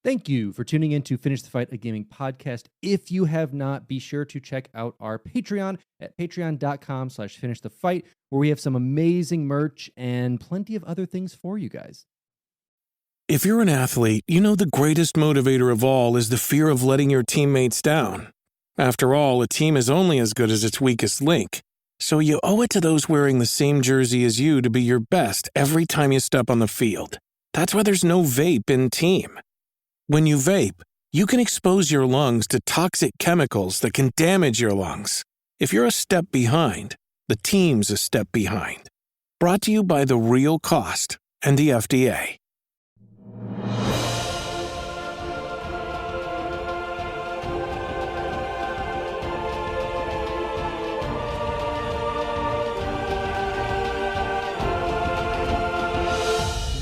Thank you for tuning in to Finish the Fight, a gaming podcast. If you have not, be sure to check out our Patreon at patreon.com/finish the fight, where we have some amazing merch and plenty of other things for you guys. If you're an athlete, you know the greatest motivator of all is the fear of letting your teammates down. After all, a team is only as good as its weakest link. So you owe it to those wearing the same jersey as you to be your best every time you step on the field. That's why there's no vape in team. When you vape, you can expose your lungs to toxic chemicals that can damage your lungs. If you're a step behind, the team's a step behind. Brought to you by The Real Cost and the FDA.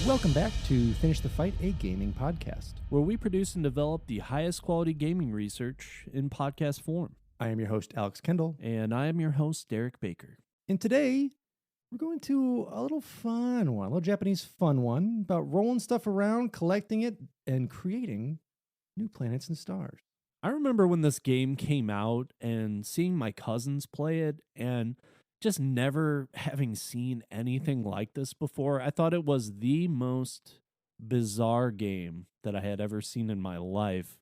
Welcome back to Finish the Fight, a gaming podcast, where we produce and develop the highest quality gaming research in podcast form. I am your host, Alex Kendall. And I am your host, Derek Baker. And today, we're going to a little fun one, a little Japanese fun one about rolling stuff around, collecting it, and creating new planets and stars. I remember when this game came out and seeing my cousins play it and just never having seen anything like this before. I thought it was the most bizarre game that I had ever seen in my life,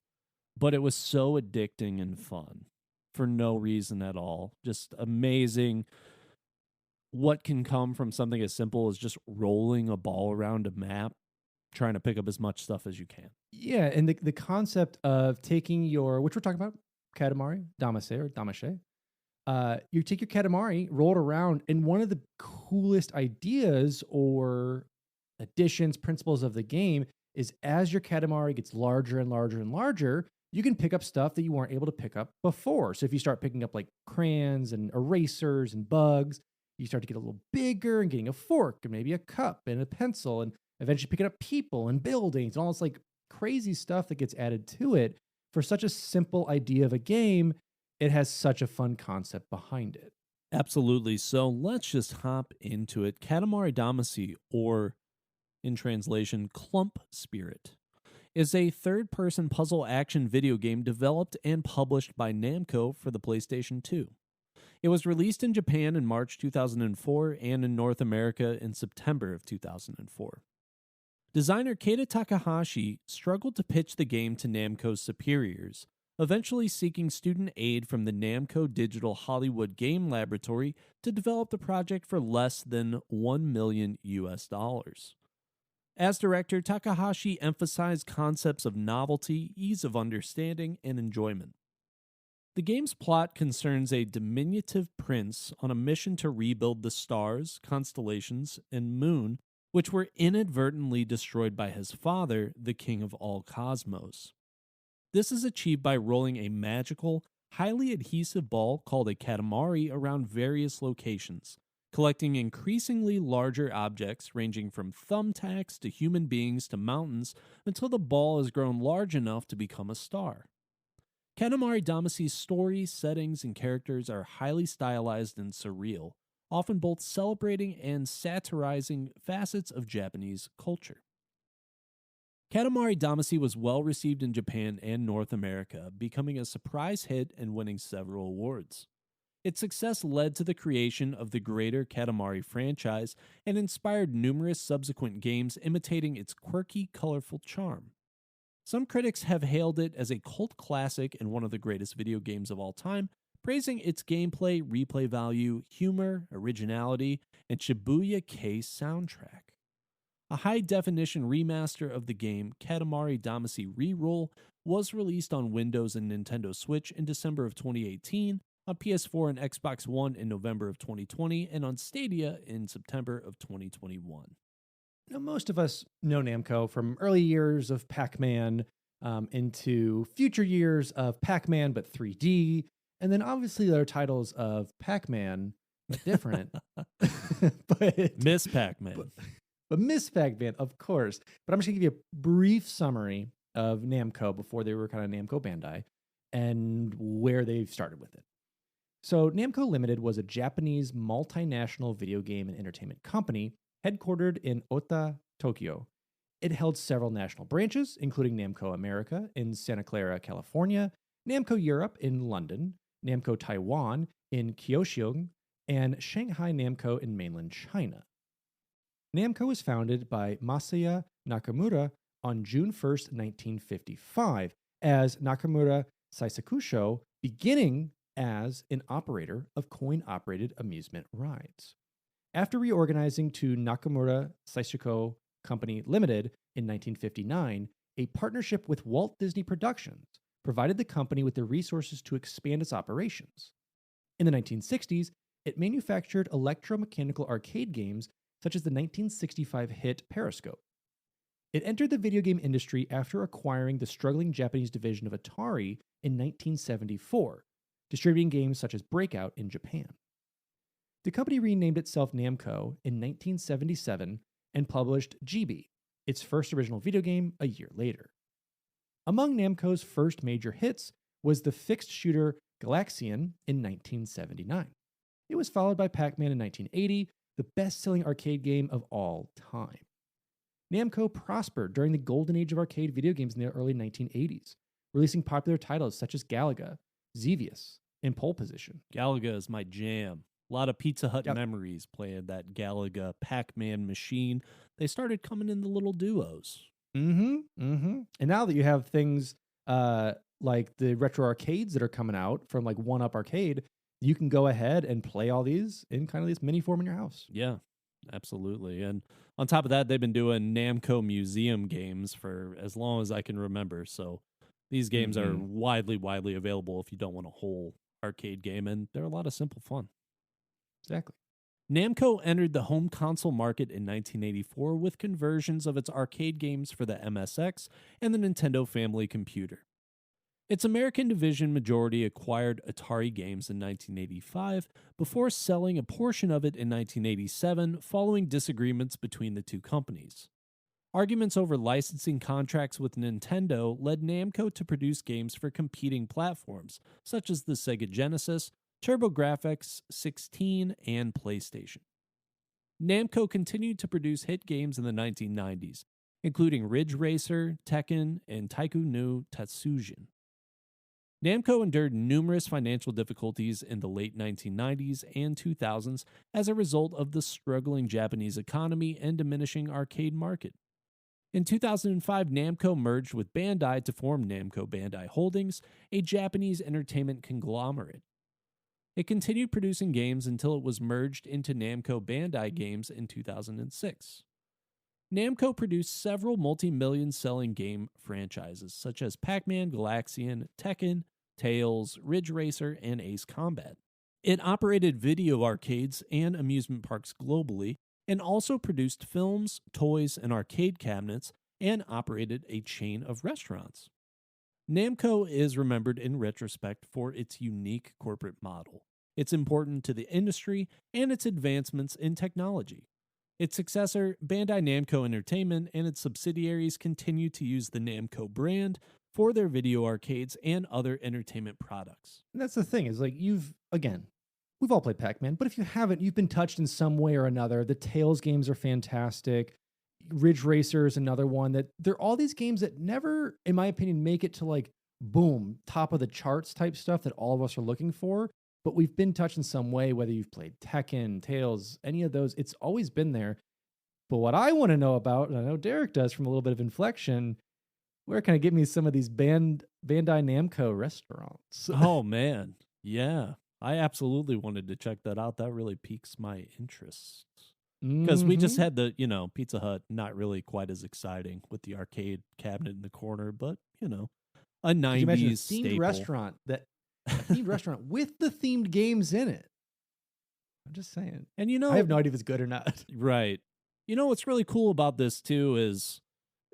but it was so addicting and fun for no reason at all. Just amazing what can come from something as simple as just rolling a ball around a map, trying to pick up as much stuff as you can. Yeah, and the concept of taking your, which we're talking about, Katamari Damacy or Damacy. You take your Katamari, roll it around, and one of the coolest ideas or additions, principles of the game is as your Katamari gets larger and larger and larger, you can pick up stuff that you weren't able to pick up before. So if you start picking up like crayons and erasers and bugs, you start to get a little bigger and getting a fork and maybe a cup and a pencil and eventually picking up people and buildings and all this like crazy stuff that gets added to it. For such a simple idea of a game, it has such a fun concept behind it. Absolutely. So let's just hop into it. Katamari Damacy, or in translation, Clump Spirit, is a third-person puzzle action video game developed and published by Namco for the PlayStation 2. It was released in Japan in March 2004 and in North America in September of 2004. Designer Keita Takahashi struggled to pitch the game to Namco's superiors, eventually seeking student aid from the Namco Digital Hollywood Game Laboratory to develop the project for less than $1 million. As director, Takahashi emphasized concepts of novelty, ease of understanding, and enjoyment. The game's plot concerns a diminutive prince on a mission to rebuild the stars, constellations, and moon, which were inadvertently destroyed by his father, the king of all cosmos. This is achieved by rolling a magical, highly adhesive ball called a Katamari around various locations, collecting increasingly larger objects ranging from thumbtacks to human beings to mountains until the ball has grown large enough to become a star. Katamari Damacy's story, settings, and characters are highly stylized and surreal, often both celebrating and satirizing facets of Japanese culture. Katamari Damacy was well received in Japan and North America, becoming a surprise hit and winning several awards. Its success led to the creation of the greater Katamari franchise and inspired numerous subsequent games imitating its quirky, colorful charm. Some critics have hailed it as a cult classic and one of the greatest video games of all time, praising its gameplay, replay value, humor, originality, and Shibuya K soundtrack. A high-definition remaster of the game, Katamari Damacy Reroll, was released on Windows and Nintendo Switch in December of 2018, on PS4 and Xbox One in November of 2020, and on Stadia in September of 2021. Now, most of us know Namco from early years of Pac-Man into future years of Pac-Man but 3D, and then obviously there are titles of Pac-Man but different. but Miss Pac-Man. But Miss Pac-Man, of course. But I'm just going to give you a brief summary of Namco before they were kind of Namco Bandai and where they've started with it. So Namco Limited was a Japanese multinational video game and entertainment company headquartered in Ota, Tokyo. It held several national branches, including Namco America in Santa Clara, California, Namco Europe in London, Namco Taiwan in Kaohsiung, and Shanghai Namco in mainland China. Namco was founded by Masaya Nakamura on June 1st, 1955, as Nakamura Seisakusho, beginning as an operator of coin-operated amusement rides. After reorganizing to Nakamura Seisaku Company Limited in 1959, a partnership with Walt Disney Productions provided the company with the resources to expand its operations. In the 1960s, it manufactured electromechanical arcade games such as the 1965 hit Periscope. It entered the video game industry after acquiring the struggling Japanese division of Atari in 1974, distributing games such as Breakout in Japan. The company renamed itself Namco in 1977 and published GB, its first original video game, a year later. Among Namco's first major hits was the fixed shooter Galaxian in 1979. It was followed by Pac-Man in 1980, the best-selling arcade game of all time. Namco prospered during the golden age of arcade video games in the early 1980s, releasing popular titles such as Galaga, Xevious, and Pole Position. Galaga is my jam. A lot of Pizza Hut Yep. memories playing that Galaga Pac-Man machine. They started coming in the little duos. And now that you have things like the retro arcades that are coming out from like 1UP Arcade, you can go ahead and play all these in kind of this mini form in your house. Yeah, absolutely. And on top of that, they've been doing Namco Museum games for as long as I can remember. So these games are widely available if you don't want a whole arcade game, and they're a lot of simple fun. Exactly. Namco entered the home console market in 1984 with conversions of its arcade games for the MSX and the Nintendo Family Computer. Its American division majority acquired Atari Games in 1985 before selling a portion of it in 1987 following disagreements between the two companies. Arguments over licensing contracts with Nintendo led Namco to produce games for competing platforms, such as the Sega Genesis, TurboGrafx 16, and PlayStation. Namco continued to produce hit games in the 1990s, including Ridge Racer, Tekken, and Taiku no Tatsujin. Namco endured numerous financial difficulties in the late 1990s and 2000s as a result of the struggling Japanese economy and diminishing arcade market. In 2005, Namco merged with Bandai to form Namco Bandai Holdings, a Japanese entertainment conglomerate. It continued producing games until it was merged into Namco Bandai Games in 2006. Namco produced several multi-million selling game franchises such as Pac-Man, Galaxian, Tekken, Tails, Ridge Racer, and Ace Combat. It operated video arcades and amusement parks globally, and also produced films, toys, and arcade cabinets, and operated a chain of restaurants. Namco is remembered in retrospect for its unique corporate model. It's important to the industry and its advancements in technology. Its successor, Bandai Namco Entertainment, and its subsidiaries continue to use the Namco brand for their video arcades and other entertainment products. And that's the thing, is like we've all played Pac-Man, but if you haven't, you've been touched in some way or another. The Tails games are fantastic. Ridge Racer is another one that they're all these games that never, in my opinion, make it to like boom, top of the charts type stuff that all of us are looking for. But we've been touched in some way, whether you've played Tekken, Tails, any of those, it's always been there. But what I want to know about, and I know Derek does from a little bit of Inflection, where can I get me some of these Bandai Namco restaurants? Oh, man. Yeah. I absolutely wanted to check that out. That really piques my interest. Because we just had the, Pizza Hut, not really quite as exciting with the arcade cabinet in the corner, but, a 90s Could you imagine a themed staple. restaurant with the themed games in it? I'm just saying. And I have no idea if it's good or not. Right. What's really cool about this too is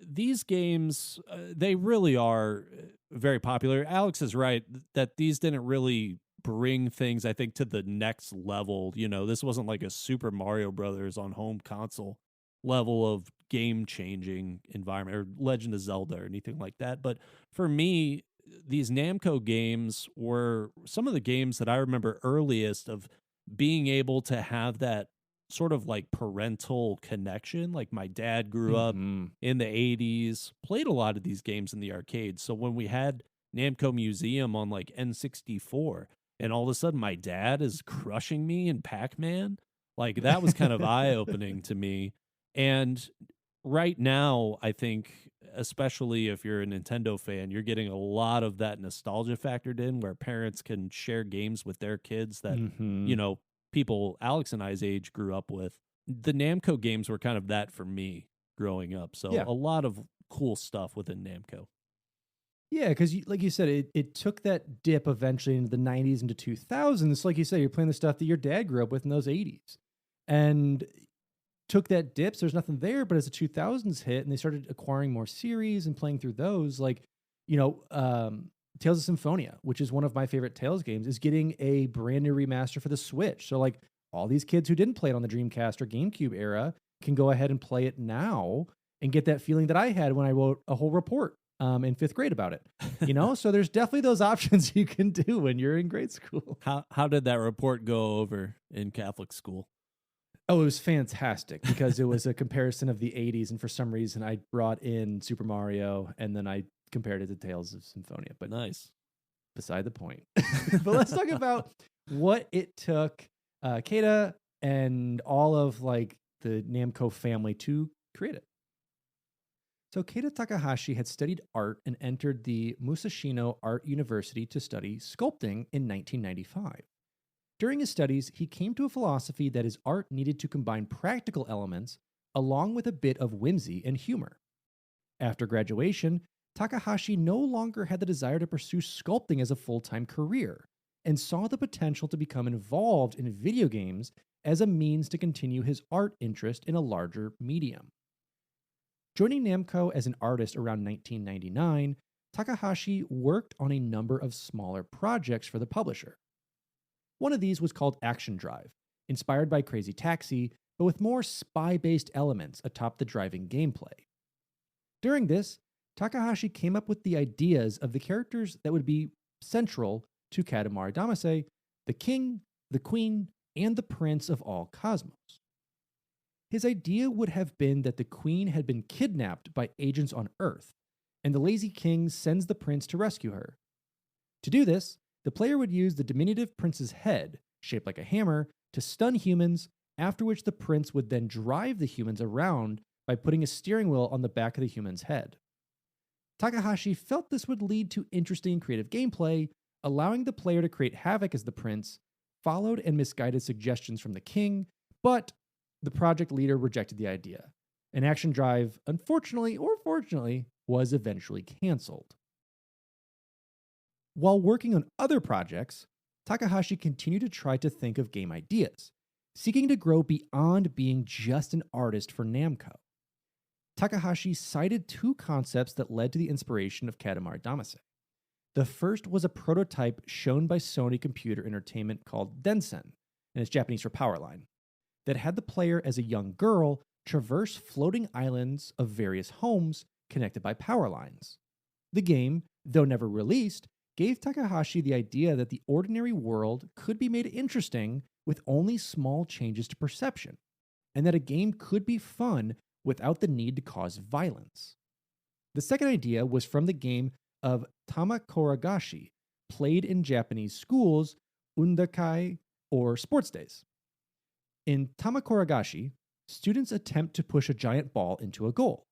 these games, they really are very popular. Alex is right that these didn't really bring things, I think, to the next level. This wasn't like a Super Mario Brothers on home console level of game-changing environment, or Legend of Zelda or anything like that. But for me, these Namco games were some of the games that I remember earliest of being able to have that sort of like parental connection. Like my dad grew up Mhm. in the 80s, played a lot of these games in the arcades. So when we had Namco Museum on like N64, and all of a sudden my dad is crushing me in Pac-Man, like that was kind of eye-opening to me. And right now, I think, especially if you're a Nintendo fan, you're getting a lot of that nostalgia factored in where parents can share games with their kids that, Mhm. people Alex and I's age grew up with. The Namco games were kind of that for me growing up. So Yeah. a lot of cool stuff within Namco. Yeah, because like you said, it took that dip eventually into the 90s into 2000s. Like you said, you're playing the stuff that your dad grew up with in those 80s. And took that dip, so there's nothing there, but as the 2000s hit and they started acquiring more series and playing through those, like, Tales of Symphonia, which is one of my favorite Tales games, is getting a brand new remaster for the Switch. So, like, all these kids who didn't play it on the Dreamcast or GameCube era can go ahead and play it now and get that feeling that I had when I wrote a whole report in 5th grade about it. So there's definitely those options you can do when you're in grade school. How did that report go over in Catholic school? Oh, it was fantastic because it was a comparison of the 80s. And for some reason, I brought in Super Mario and then I compared it to Tales of Symphonia. But Nice. beside the point. But let's talk about what it took Keita and all of like the Namco family to create it. So Keita Takahashi had studied art and entered the Musashino Art University to study sculpting in 1995. During his studies, he came to a philosophy that his art needed to combine practical elements along with a bit of whimsy and humor. After graduation, Takahashi no longer had the desire to pursue sculpting as a full-time career and saw the potential to become involved in video games as a means to continue his art interest in a larger medium. Joining Namco as an artist around 1999, Takahashi worked on a number of smaller projects for the publisher. One of these was called Action Drive, inspired by Crazy Taxi, but with more spy-based elements atop the driving gameplay. During this, Takahashi came up with the ideas of the characters that would be central to Katamari Damacy, the king, the queen, and the prince of all cosmos. His idea would have been that the queen had been kidnapped by agents on Earth, and the lazy king sends the prince to rescue her. To do this, the player would use the diminutive prince's head, shaped like a hammer, to stun humans, after which the prince would then drive the humans around by putting a steering wheel on the back of the human's head. Takahashi felt this would lead to interesting creative gameplay, allowing the player to create havoc as the prince, followed and misguided suggestions from the king, but the project leader rejected the idea. And Action Drive, unfortunately or fortunately, was eventually canceled. While working on other projects, Takahashi continued to try to think of game ideas, seeking to grow beyond being just an artist for Namco. Takahashi cited two concepts that led to the inspiration of Katamari Damacy. The first was a prototype shown by Sony Computer Entertainment called Densen, and it's Japanese for power line, that had the player as a young girl traverse floating islands of various homes connected by power lines. The game, though never released, gave Takahashi the idea that the ordinary world could be made interesting with only small changes to perception, and that a game could be fun without the need to cause violence. The second idea was from the game of Tamakoragashi, played in Japanese schools, undakai, or sports days. In Tamakoragashi, students attempt to push a giant ball into a goal.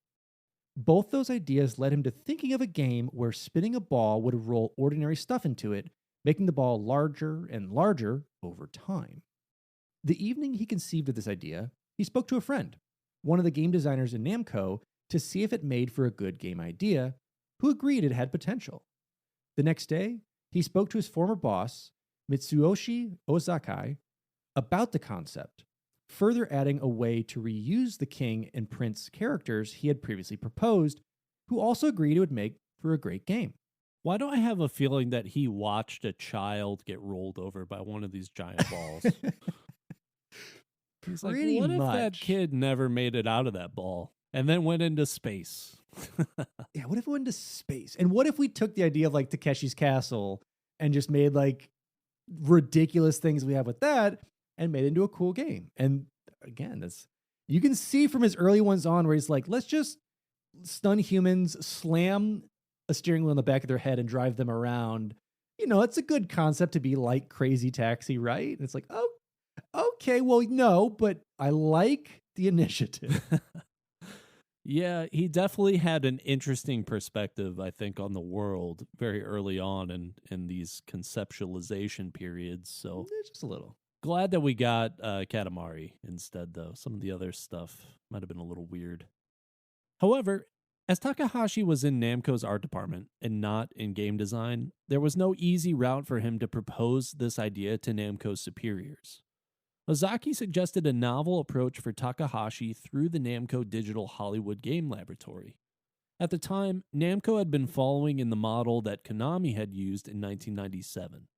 Both those ideas led him to thinking of a game where spinning a ball would roll ordinary stuff into it, making the ball larger and larger over time. The evening he conceived of this idea, he spoke to a friend, one of the game designers in Namco, to see if it made for a good game idea, who agreed it had potential. The next day, he spoke to his former boss, Mitsuyoshi Ozakai, about the concept, further adding a way to reuse the king and prince characters he had previously proposed, who also agreed it would make for a great game. Why do I have a feeling that he watched a child get rolled over by one of these giant balls? He's like, Pretty what if much. that kid never made it out of that ball and then went into space? Yeah, what if it went into space? And what if we took the idea of like Takeshi's Castle and just made like ridiculous things we have with that and made it into a cool game? And again, this you can see from his early ones on where he's like, let's just stun humans, slam a steering wheel in the back of their head and drive them around. It's a good concept to be like Crazy Taxi, right? And it's like, oh, okay, well, no, but I like the initiative. Yeah, he definitely had an interesting perspective, I think, on the world very early on in these conceptualization periods. So Just a little. glad that we got Katamari instead, though. Some of the other stuff might have been a little weird. However, as Takahashi was in Namco's art department and not in game design, there was no easy route for him to propose this idea to Namco's superiors. Ozaki suggested a novel approach for Takahashi through the Namco Digital Hollywood Game Laboratory. At the time, Namco had been following in the model that Konami had used in 1997.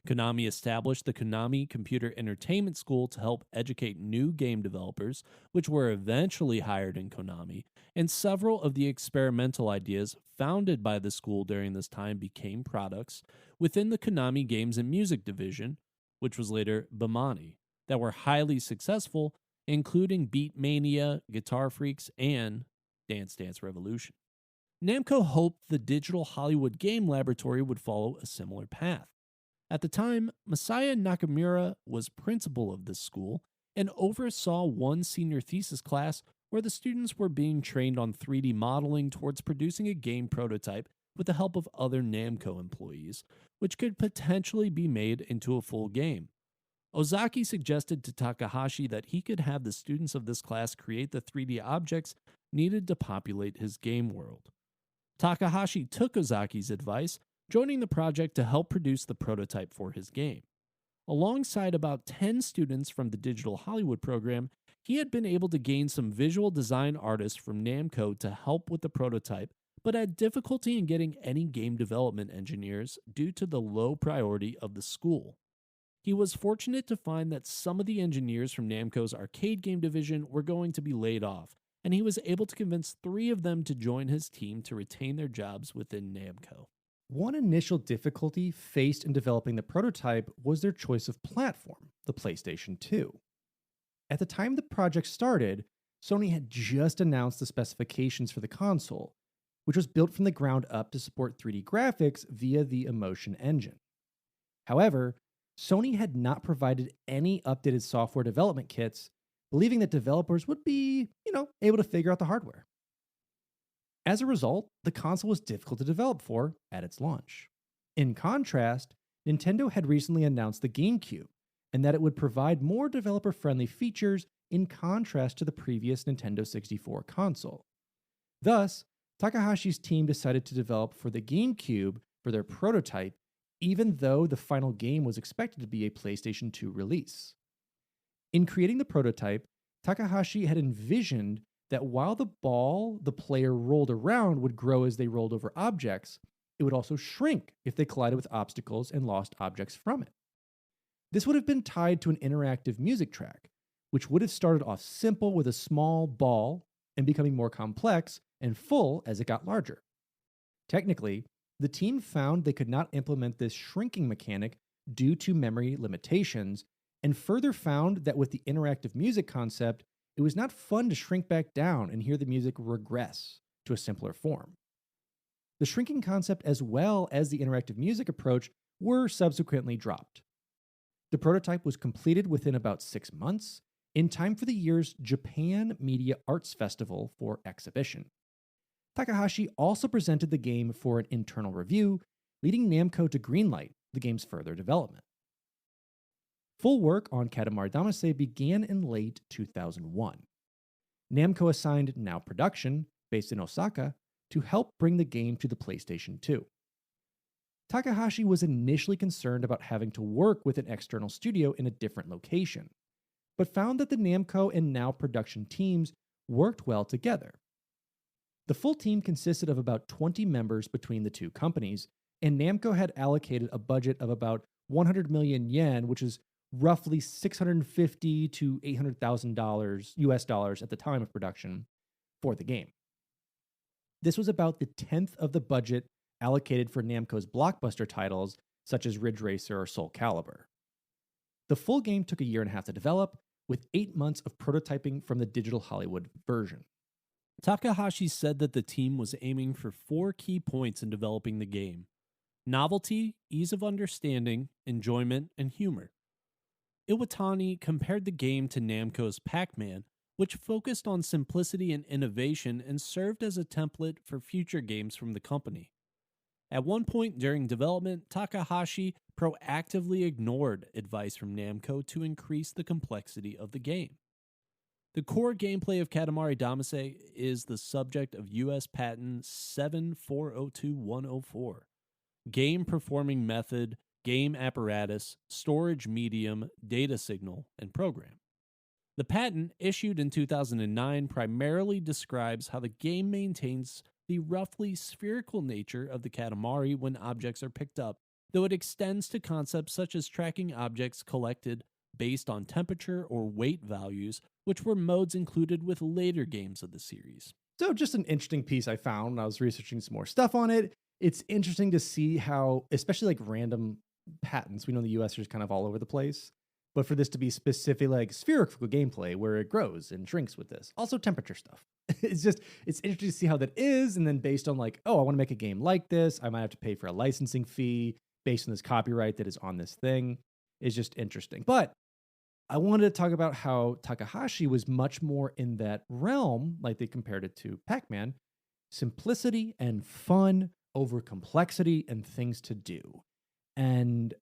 Konami established the Konami Computer Entertainment School to help educate new game developers, which were eventually hired in Konami, and several of the experimental ideas founded by the school during this time became products within the Konami Games and Music division, which was later Bemani, that were highly successful, including Beat Mania, Guitar Freaks, and Dance Dance Revolution. Namco hoped the Digital Hollywood Game Laboratory would follow a similar path. At the time, Masaya Nakamura was principal of this school and oversaw one senior thesis class where the students were being trained on 3D modeling towards producing a game prototype with the help of other Namco employees, which could potentially be made into a full game. Ozaki suggested to Takahashi that he could have the students of this class create the 3D objects needed to populate his game world. Takahashi took Ozaki's advice, joining the project to help produce the prototype for his game. Alongside about 10 students from the Digital Hollywood program, he had been able to gain some visual design artists from Namco to help with the prototype, but had difficulty in getting any game development engineers due to the low priority of the school. He was fortunate to find that some of the engineers from Namco's arcade game division were going to be laid off, and he was able to convince 3 of them to join his team to retain their jobs within Namco. One initial difficulty faced in developing the prototype was their choice of platform, the PlayStation 2. At the time the project started, Sony had just announced the specifications for the console, which was built from the ground up to support 3D graphics via the Emotion engine. However, Sony had not provided any updated software development kits, believing that developers would be, able to figure out the hardware. As a result, the console was difficult to develop for at its launch. In contrast, Nintendo had recently announced the GameCube, and that it would provide more developer-friendly features in contrast to the previous Nintendo 64 console. Thus, Takahashi's team decided to develop for the GameCube for their prototype, even though the final game was expected to be a PlayStation 2 release. In creating the prototype, Takahashi had envisioned that while the ball the player rolled around would grow as they rolled over objects, it would also shrink if they collided with obstacles and lost objects from it. This would have been tied to an interactive music track, which would have started off simple with a small ball and becoming more complex and full as it got larger. Technically, the team found they could not implement this shrinking mechanic due to memory limitations, and further found that with the interactive music concept, it was not fun to shrink back down and hear the music regress to a simpler form. The shrinking concept as well as the interactive music approach were subsequently dropped. The prototype was completed within about 6 months, in time for the year's Japan Media Arts Festival for exhibition. Takahashi also presented the game for an internal review, leading Namco to greenlight the game's further development. Full work on Katamari Damacy began in late 2001. Namco assigned Now Production, based in Osaka, to help bring the game to the PlayStation 2. Takahashi was initially concerned about having to work with an external studio in a different location, but found that the Namco and Now Production teams worked well together. The full team consisted of about 20 members between the two companies, and Namco had allocated a budget of about 100 million yen, which is roughly $650,000 to $800,000 US dollars at the time of production, for the game. This was about the 10th of the budget allocated for Namco's blockbuster titles, such as Ridge Racer or Soul Calibur. The full game took a year and a half to develop, with 8 months of prototyping from the digital Hollywood version. Takahashi said that the team was aiming for 4 key points in developing the game: novelty, ease of understanding, enjoyment, and humor. Iwatani compared the game to Namco's Pac-Man, which focused on simplicity and innovation and served as a template for future games from the company. At one point during development, Takahashi proactively ignored advice from Namco to increase the complexity of the game. The core gameplay of Katamari Damacy is the subject of U.S. Patent 7402104. Game performing method, game apparatus, storage medium, data signal, and program. The patent, issued in 2009, primarily describes how the game maintains the roughly spherical nature of the Katamari when objects are picked up, though it extends to concepts such as tracking objects collected based on temperature or weight values, which were modes included with later games of the series. So just an interesting piece I found when I was researching some more stuff on it. It's interesting to see how, especially like random patents, we know the US are just kind of all over the place, but for this to be specific, like spherical gameplay where it grows and shrinks with this. Also temperature stuff. It's interesting to see how that is. And then based on like, oh, I want to make a game like this, I might have to pay for a licensing fee based on this copyright that is on this thing. It's just interesting. But I wanted to talk about how Takahashi was much more in that realm, like they compared it to Pac-Man, simplicity and fun over complexity and things to do. And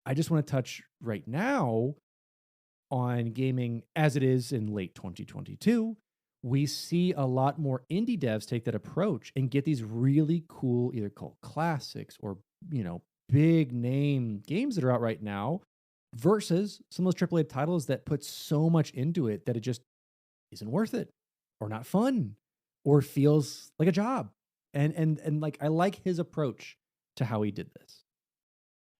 I just want to touch right now on gaming as it is in late 2022. We see a lot more indie devs take that approach and get these really cool, either called classics or, big name games that are out right now, versus some of those AAA titles that put so much into it that it just isn't worth it, or not fun, or feels like a job. And like, I like his approach to how he did this.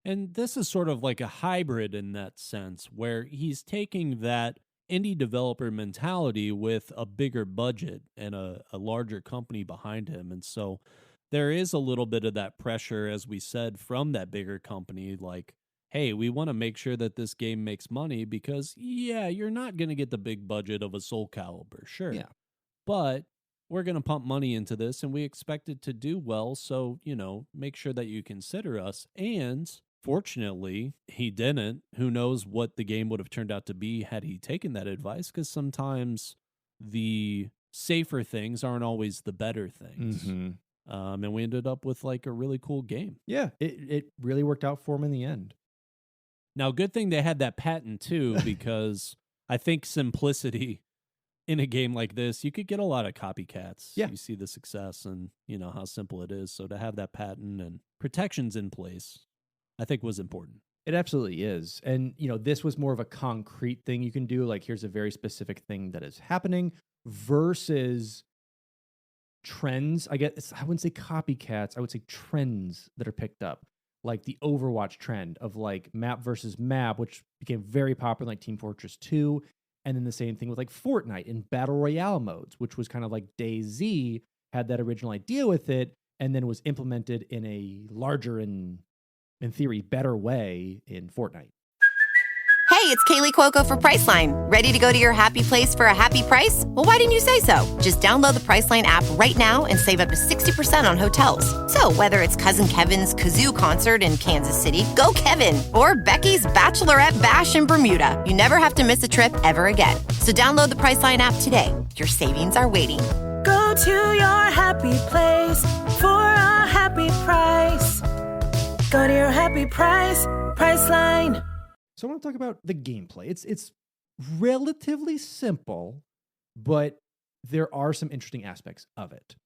And this is sort of like a hybrid in that sense, where he's taking that indie developer mentality with a bigger budget and a larger company behind him. And so there is a little bit of that pressure, as we said, from that bigger company, like, hey, we want to make sure that this game makes money because, yeah, you're not going to get the big budget of a Soul Calibur, sure. Yeah. But we're going to pump money into this and we expect it to do well. So, make sure that you consider us. And fortunately, he didn't. Who knows what the game would have turned out to be had he taken that advice, because sometimes the safer things aren't always the better things. Mm-hmm. And we ended up with like a really cool game. Yeah, it really worked out for him in the end. Now, good thing they had that patent too, because I think simplicity in a game like this, you could get a lot of copycats. Yeah. You see the success and how simple it is. So to have that patent and protections in place, I think was important. It absolutely is. And, this was more of a concrete thing you can do. Like, here's a very specific thing that is happening versus trends. I wouldn't say copycats. I would say trends that are picked up. Like the Overwatch trend of like map versus map, which became very popular, like Team Fortress 2. And then the same thing with like Fortnite in Battle Royale modes, which was kind of like DayZ had that original idea with it and then was implemented in a larger and, in theory, better way in Fortnite. Hey, it's Kaylee Cuoco for Priceline. Ready to go to your happy place for a happy price? Well, why didn't you say so? Just download the Priceline app right now and save up to 60% on hotels. So whether it's Cousin Kevin's Kazoo Concert in Kansas City, go Kevin, or Becky's Bachelorette Bash in Bermuda, you never have to miss a trip ever again. So download the Priceline app today. Your savings are waiting. Go to your happy place for a happy price. Go to your happy price, Priceline. So I want to talk about the gameplay. It's relatively simple, but there are some interesting aspects of it.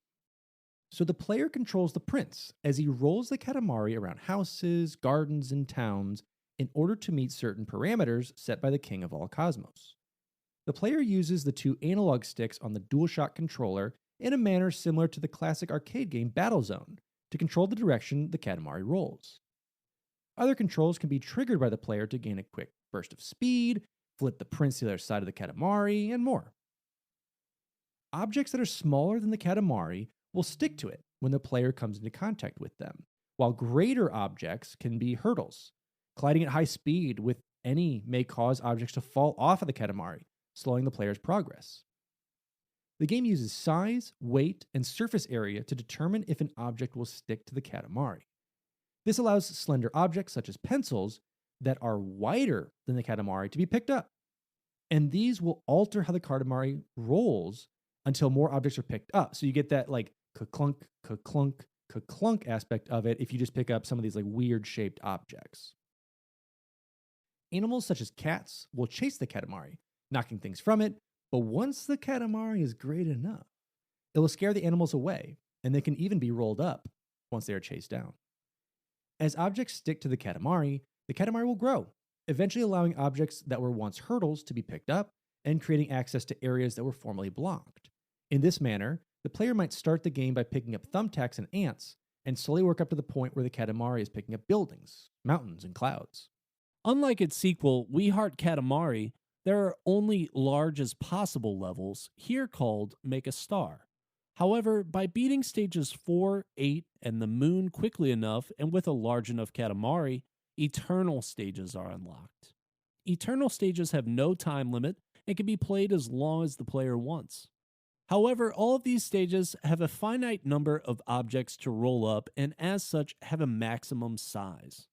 So the player controls the prince as he rolls the Katamari around houses, gardens, and towns in order to meet certain parameters set by the king of all cosmos. The player uses the 2 analog sticks on the DualShock controller in a manner similar to the classic arcade game Battlezone to control the direction the Katamari rolls. Other controls can be triggered by the player to gain a quick burst of speed, flip the prince to the other side of the Katamari, and more. Objects that are smaller than the Katamari will stick to it when the player comes into contact with them, while greater objects can be hurdles, colliding at high speed with any, may cause objects to fall off of the Katamari, slowing the player's progress. The game uses size, weight, and surface area to determine if an object will stick to the Katamari. This allows slender objects, such as pencils, that are wider than the Katamari to be picked up. And these will alter how the Katamari rolls until more objects are picked up. So you get that like ka-clunk, ka-clunk, ka-clunk aspect of it if you just pick up some of these like weird shaped objects. Animals such as cats will chase the Katamari, knocking things from it, but once the Katamari is great enough, it will scare the animals away, and they can even be rolled up once they are chased down. As objects stick to the Katamari will grow, eventually allowing objects that were once hurdles to be picked up and creating access to areas that were formerly blocked. In this manner, the player might start the game by picking up thumbtacks and ants, and slowly work up to the point where the Katamari is picking up buildings, mountains, and clouds. Unlike its sequel, We Heart Katamari, there are only large as possible levels, here called Make a Star. However, by beating stages 4, 8, and the moon quickly enough and with a large enough Katamari, eternal stages are unlocked. Eternal stages have no time limit and can be played as long as the player wants. However, all of these stages have a finite number of objects to roll up and as such have a maximum size.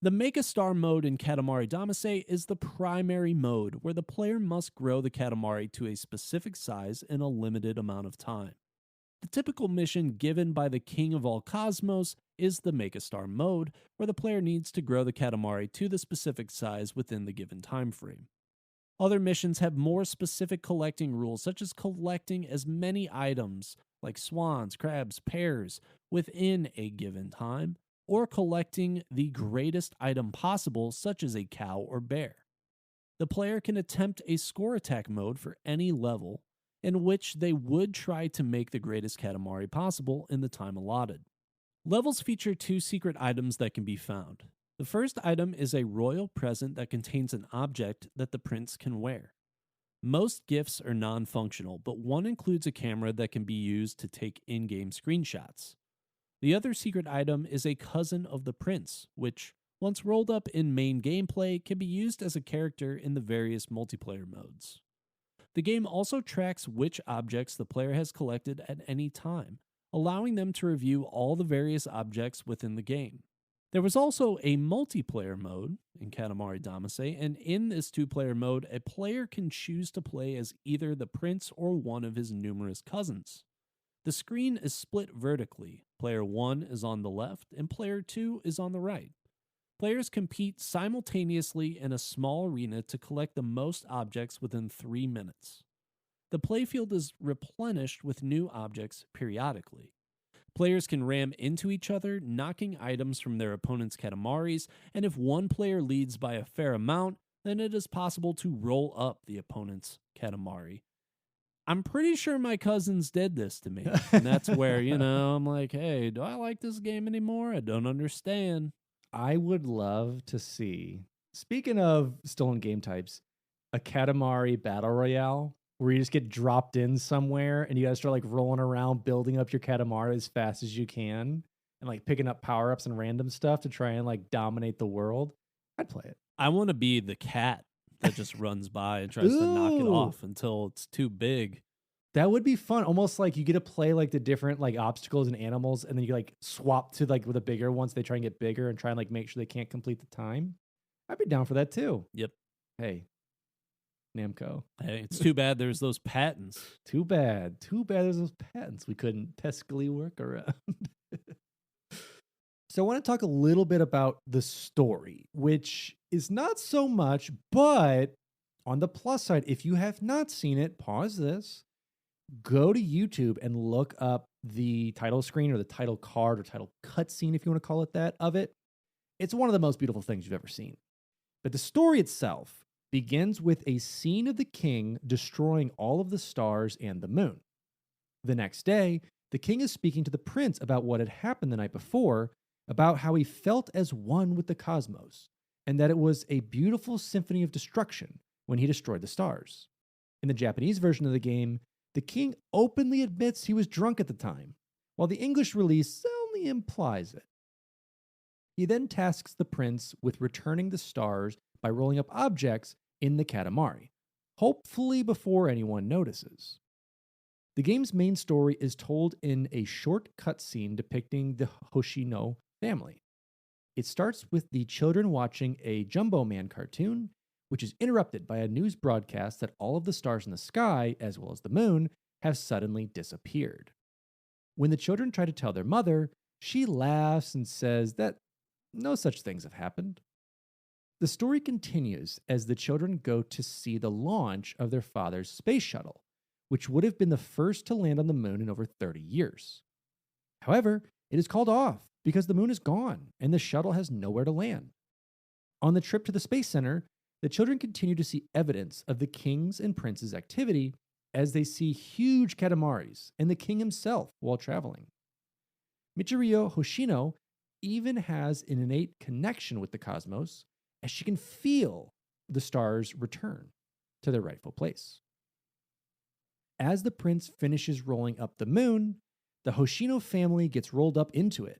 The Make a Star mode in Katamari Damacy is the primary mode where the player must grow the Katamari to a specific size in a limited amount of time. The typical mission given by the King of all Cosmos is the Make a Star mode, where the player needs to grow the Katamari to the specific size within the given time frame. Other missions have more specific collecting rules, such as collecting as many items, like swans, crabs, pears, within a given time, or collecting the greatest item possible, such as a cow or bear. The player can attempt a score attack mode for any level, in which they would try to make the greatest Katamari possible in the time allotted. Levels feature 2 secret items that can be found. The first item is a royal present that contains an object that the prince can wear. Most gifts are non-functional, but one includes a camera that can be used to take in-game screenshots. The other secret item is a cousin of the prince, which, once rolled up in main gameplay, can be used as a character in the various multiplayer modes. The game also tracks which objects the player has collected at any time, allowing them to review all the various objects within the game. There was also a multiplayer mode in Katamari Damacy, and in this 2-player mode, a player can choose to play as either the prince or one of his numerous cousins. The screen is split vertically. Player 1 is on the left, and player 2 is on the right. Players compete simultaneously in a small arena to collect the most objects within 3 minutes. The playfield is replenished with new objects periodically. Players can ram into each other, knocking items from their opponent's Katamaris, and if one player leads by a fair amount, then it is possible to roll up the opponent's Katamari. I'm pretty sure my cousins did this to me, and that's where, I'm like, hey, do I like this game anymore? I don't understand. I would love to see, speaking of stolen game types, a Katamari Battle Royale where you just get dropped in somewhere and you guys start like rolling around, building up your Katamari as fast as you can and like picking up power-ups and random stuff to try and like dominate the world. I'd play it. I want to be the cat that just runs by and tries to knock it off until it's too big. That would be fun. Almost like you get to play like the different like obstacles and animals, and then you like swap to like with the bigger ones. They try and get bigger and try and like make sure they can't complete the time. I'd be down for that too. Yep. Hey, Namco. Hey, it's too bad there's those patents. Too bad there's those patents we couldn't peskily work around. So I want to talk a little bit about the story, which is not so much, but on the plus side, if you have not seen it, pause this, go to YouTube and look up the title screen or the title card or title cutscene, if you want to call it that, of it. It's one of the most beautiful things you've ever seen. But the story itself begins with a scene of the king destroying all of the stars and the moon. The next day, the king is speaking to the prince about what had happened the night before, about how he felt as one with the cosmos, and that it was a beautiful symphony of destruction when he destroyed the stars. In the Japanese version of the game, the king openly admits he was drunk at the time, while the English release only implies it. He then tasks the prince with returning the stars by rolling up objects in the Katamari, hopefully before anyone notices. The game's main story is told in a short cutscene depicting the Hoshino family. It starts with the children watching a Jumbo Man cartoon, which is interrupted by a news broadcast that all of the stars in the sky, as well as the moon, have suddenly disappeared. When the children try to tell their mother, she laughs and says that no such things have happened. The story continues as the children go to see the launch of their father's space shuttle, which would have been the first to land on the moon in over 30 years. However, it is called off because the moon is gone and the shuttle has nowhere to land. On the trip to the Space Center, the children continue to see evidence of the king's and prince's activity as they see huge Katamaris and the king himself while traveling. Michirio Hoshino even has an innate connection with the cosmos as she can feel the stars return to their rightful place. As the prince finishes rolling up the moon, the Hoshino family gets rolled up into it.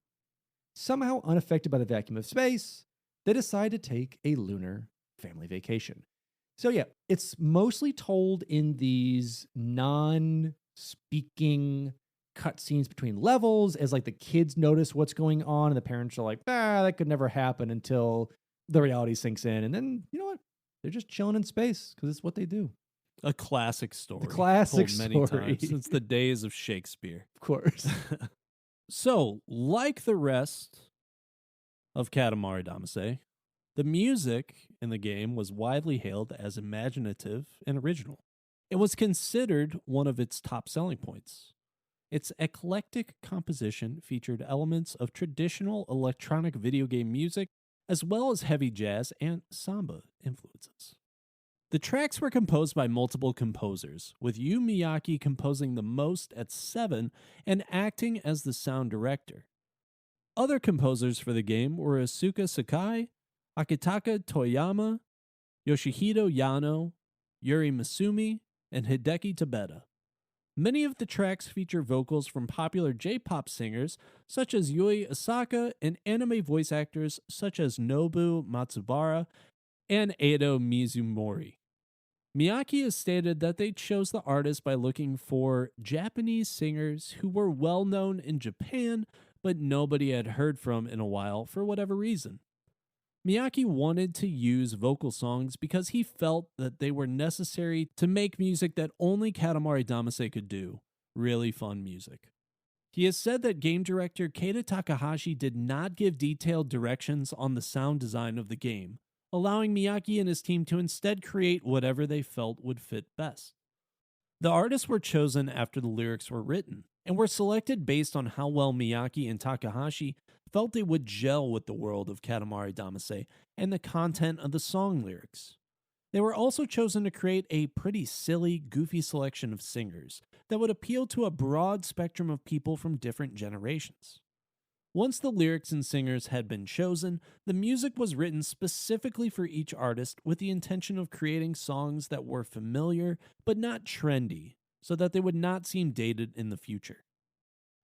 Somehow unaffected by the vacuum of space, they decide to take a lunar family vacation. So yeah, it's mostly told in these non-speaking cutscenes between levels as like the kids notice what's going on and the parents are like, that could never happen until the reality sinks in. And then, you know what? They're just chilling in space because it's what they do. A classic story. The classic told many story. times since the days of Shakespeare. Of course. So, like the rest of Katamari Damacy, the music in the game was widely hailed as imaginative and original. It was considered one of its top selling points. Its eclectic composition featured elements of traditional electronic video game music, as well as heavy jazz and samba influences. The tracks were composed by multiple composers, with Yu Miyake composing the most at 7 and acting as the sound director. Other composers for the game were Asuka Sakai, Akitaka Toyama, Yoshihito Yano, Yuri Masumi, and Hideki Tabeta. Many of the tracks feature vocals from popular J-pop singers such as Yui Osaka and anime voice actors such as Nobu Matsubara and Edo Mizumori. Miyake has stated that they chose the artist by looking for Japanese singers who were well known in Japan, but nobody had heard from in a while for whatever reason. Miyake wanted to use vocal songs because he felt that they were necessary to make music that only Katamari Damacy could do, really fun music. He has said that game director Keita Takahashi did not give detailed directions on the sound design of the game, allowing Miyake and his team to instead create whatever they felt would fit best. The artists were chosen after the lyrics were written, and were selected based on how well Miyake and Takahashi felt they would gel with the world of Katamari Damacy and the content of the song lyrics. They were also chosen to create a pretty silly, goofy selection of singers that would appeal to a broad spectrum of people from different generations. Once the lyrics and singers had been chosen, the music was written specifically for each artist with the intention of creating songs that were familiar but not trendy, so that they would not seem dated in the future.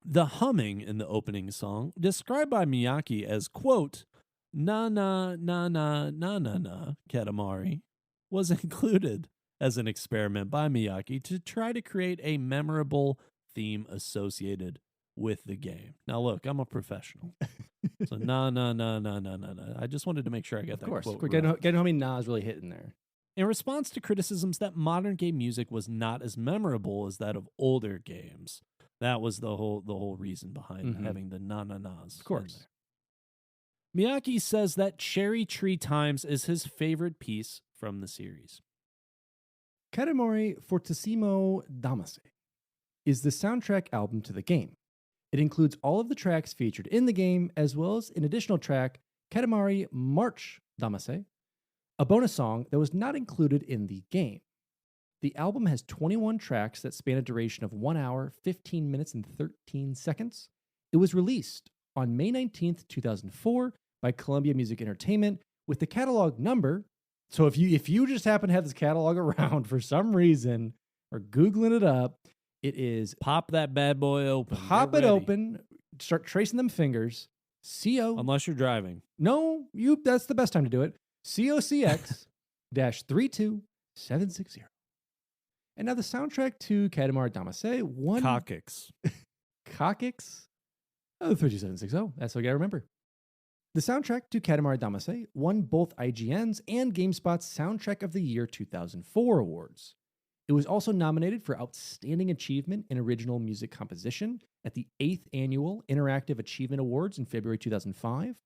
The humming in the opening song, described by Miyake as, quote, na na na na na na na Katamari, was included as an experiment by Miyake to try to create a memorable theme associated with the game. Now look, I'm a professional. So na na na na na na na. I just wanted to make sure I got that quote right. Getting how many Naa's really hitting there. In response to criticisms that modern game music was not as memorable as that of older games. That was the whole reason behind having the na-na-nas. Of course. Miyake says that Cherry Tree Times is his favorite piece from the series. Katamari Fortissimo Damacy is the soundtrack album to the game. It includes all of the tracks featured in the game, as well as an additional track, Katamari March Damacy, a bonus song that was not included in the game. The album has 21 tracks that span a duration of 1 hour, 15 minutes, and 13 seconds. It was released on May 19th, 2004 by Columbia Music Entertainment with the catalog number. So if you just happen to have this catalog around for some reason or Googling it up, it is... Pop that bad boy open. Pop it open, start tracing them fingers, CO... Unless you're driving. No, that's the best time to do it. COCX 32760. And now the soundtrack to Katamari Damacy won. Cockix. Cockix? Oh, 3760. That's what I gotta remember. The soundtrack to Katamari Damacy won both IGN's and GameSpot's Soundtrack of the Year 2004 awards. It was also nominated for Outstanding Achievement in Original Music Composition at the 8th Annual Interactive Achievement Awards in February 2005.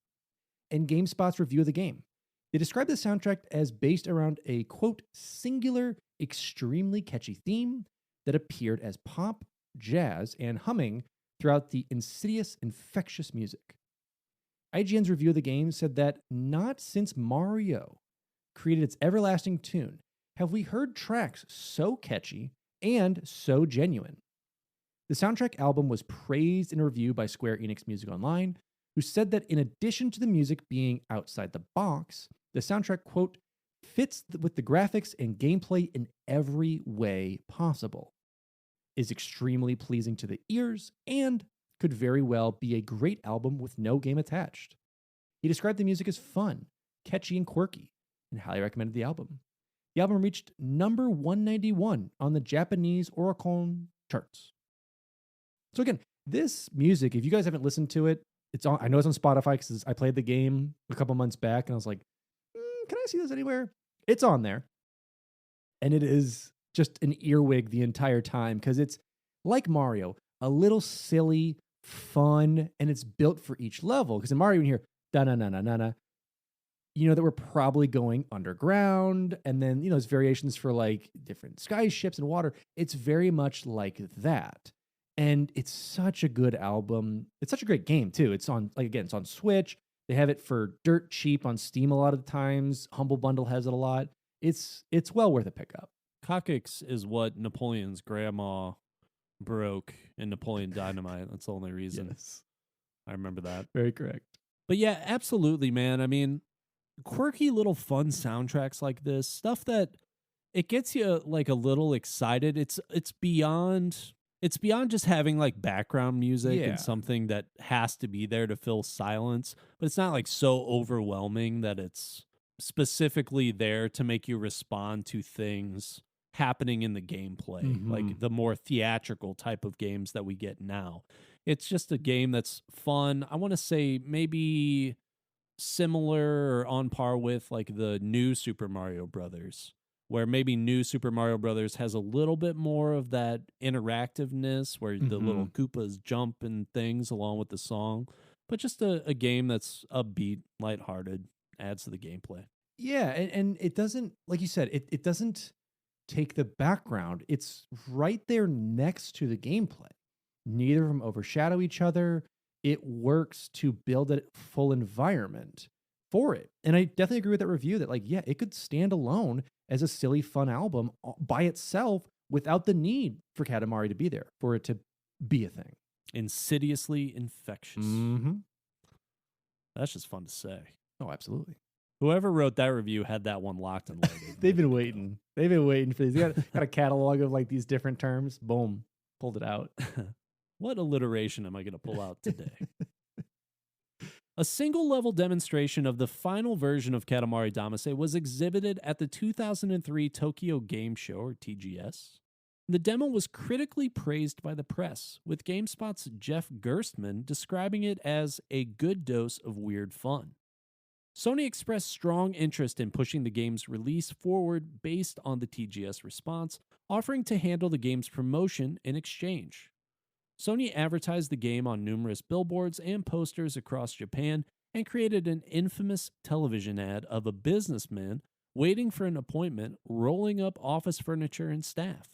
And GameSpot's review of the game. They described the soundtrack as based around a, quote, singular, extremely catchy theme that appeared as pop, jazz, and humming throughout the insidious, infectious music. IGN's review of the game said that not since Mario created its everlasting tune have we heard tracks so catchy and so genuine. The soundtrack album was praised in a review by Square Enix Music Online, who said that in addition to the music being outside the box, the soundtrack, quote, fits with the graphics and gameplay in every way possible, is extremely pleasing to the ears, and could very well be a great album with no game attached. He described the music as fun, catchy, and quirky, and highly recommended the album. The album reached number 191 on the Japanese Oricon charts. So again, this music, if you guys haven't listened to it, it's on. I know it's on Spotify because I played the game a couple months back, and I was like, can I see this anywhere? It's on there. And it is just an earwig the entire time because it's like Mario, a little silly, fun, and it's built for each level. Because in Mario, you hear da-na-na-na-na-na, you know that we're probably going underground, and then, you know, there's variations for like different sky ships and water. It's very much like that. And it's such a good album. It's such a great game, too. It's on, like, again, it's on Switch. They have it for dirt cheap on Steam a lot of the times. Humble Bundle has it a lot. It's well worth a pickup. Cockix is what Napoleon's grandma broke in Napoleon Dynamite. That's the only reason. Yes. I remember that. Very correct. But yeah, absolutely, man. I mean, quirky little fun soundtracks like this, stuff that it gets you like a little excited. It's beyond just having like background music and something that has to be there to fill silence, but it's not like so overwhelming that it's specifically there to make you respond to things happening in the gameplay, like the more theatrical type of games that we get now. It's just a game that's fun. I want to say maybe similar or on par with like the new Super Mario Brothers, where maybe new Super Mario Brothers has a little bit more of that interactiveness where the little Koopas jump and things along with the song, but just a game that's upbeat, lighthearted, adds to the gameplay. Yeah, and it doesn't, like you said, it doesn't take the background. It's right there next to the gameplay. Neither of them overshadow each other. It works to build a full environment for it. And I definitely agree with that review that, like, yeah, it could stand alone as a silly, fun album by itself without the need for Katamari to be there, for it to be a thing. Insidiously infectious. Mm-hmm. That's just fun to say. Oh, absolutely. Whoever wrote that review had that one locked and loaded. They've been waiting. They've been waiting for these. They got a catalog of like these different terms. Boom. Pulled it out. What alliteration am I going to pull out today? A single-level demonstration of the final version of Katamari Damacy was exhibited at the 2003 Tokyo Game Show, or TGS. The demo was critically praised by the press, with GameSpot's Jeff Gerstmann describing it as a good dose of weird fun. Sony expressed strong interest in pushing the game's release forward based on the TGS response, offering to handle the game's promotion in exchange. Sony advertised the game on numerous billboards and posters across Japan and created an infamous television ad of a businessman waiting for an appointment, rolling up office furniture and staff.